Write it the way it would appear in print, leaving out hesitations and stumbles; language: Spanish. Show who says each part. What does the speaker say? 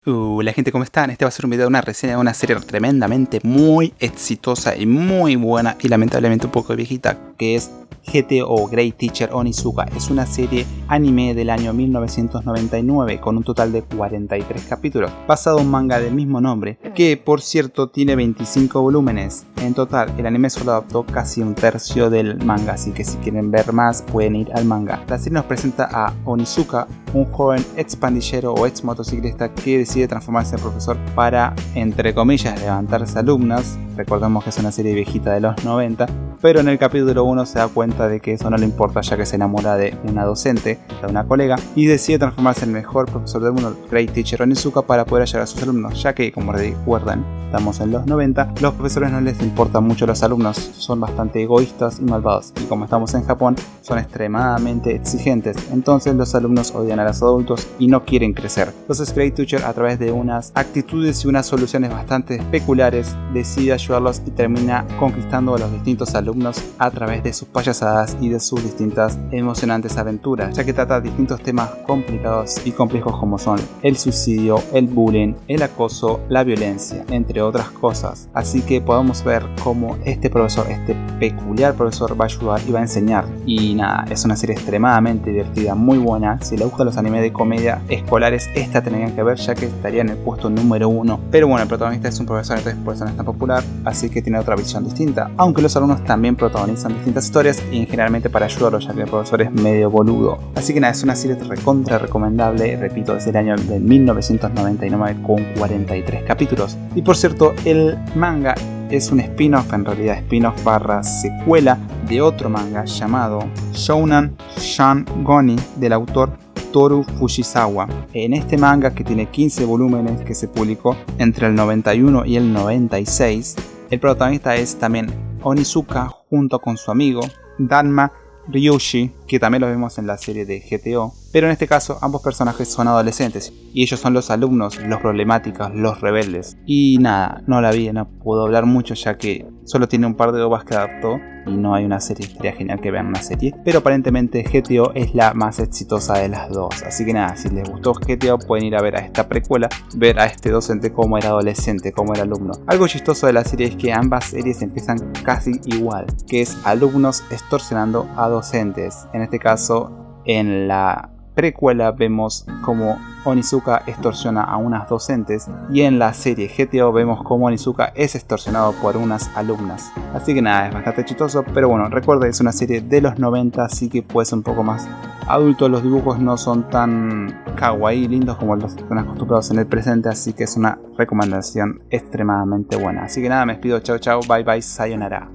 Speaker 1: La gente, ¿cómo están? Este va a ser un video de una reseña de una serie tremendamente muy exitosa y muy buena y lamentablemente un poco viejita, que es GTO Great Teacher Onizuka. Es una serie anime del año 1999 con un total de 43 capítulos, basado en un manga del mismo nombre, que por cierto tiene 25 volúmenes. En total, el anime solo adaptó casi un tercio del manga, así que si quieren ver más pueden ir al manga. La serie nos presenta a Onizuka, un joven ex pandillero o ex motociclista que decide transformarse en profesor para, entre comillas, levantarse alumnos. Recordemos que es una serie viejita de los 90, pero en el capítulo 1 se da cuenta de que eso no le importa, ya que se enamora de una docente, de una colega, y decide transformarse en el mejor profesor del mundo, Great Teacher Onizuka, para poder ayudar a sus alumnos, ya que, como recuerdan, estamos en los 90, los profesores no les importan mucho los alumnos, son bastante egoístas y malvados, y como estamos en Japón, son extremadamente exigentes, entonces los alumnos odian a los adultos y no quieren crecer. Entonces Great Teacher, a través de unas actitudes y unas soluciones bastante peculiares, decide ayudarlos y termina conquistando a los distintos alumnos a través de sus payasadas y de sus distintas emocionantes aventuras, ya que trata distintos temas complicados y complejos como son el suicidio, el bullying, el acoso, la violencia, entre otras cosas. Así que podemos ver cómo este profesor, este peculiar profesor, va a ayudar y va a enseñar. Y nada, es una serie extremadamente divertida, muy buena. Si les gustan los animes de comedia escolares, esta tendrían que ver, ya que estaría en el puesto número 1. Pero bueno, el protagonista es un profesor, entonces por eso no es tan popular, así que tiene otra visión distinta, aunque los alumnos también protagonizan distintas historias y generalmente para ayudarlo, ya que el profesor es medio boludo. Así que nada, es una serie recontra recomendable, repito, desde el año de 1999 con 43 capítulos. Y por cierto, el manga es un spin-off, en realidad spin-off barra secuela de otro manga llamado Shounen Shan Goni, del autor Toru Fujisawa. En este manga, que tiene 15 volúmenes, que se publicó entre el 91 y el 96, el protagonista es también Onizuka junto con su amigo Danma Ryushi, que también lo vemos en la serie de GTO, pero en este caso ambos personajes son adolescentes y ellos son los alumnos, los problemáticos, los rebeldes. Y nada, no la vi, no puedo hablar mucho ya que solo tiene un par de ovas que adaptó y no hay una serie. Estaría genial que vean una serie, pero aparentemente GTO es la más exitosa de las dos. Así que nada, si les gustó GTO pueden ir a ver a esta precuela, ver a este docente cómo era adolescente, cómo era alumno. Algo chistoso de la serie es que ambas series empiezan casi igual, que es alumnos extorsionando a docentes. En este caso, en la precuela vemos cómo Onizuka extorsiona a unas docentes y en la serie GTO vemos cómo Onizuka es extorsionado por unas alumnas. Así que nada, es bastante chistoso, pero bueno, recuerden, es una serie de los 90, así que puede ser un poco más adulto. Los dibujos no son tan kawaii lindos como los que están acostumbrados en el presente, así que es una recomendación extremadamente buena. Así que nada, me despido, chao chao, bye bye, sayonara.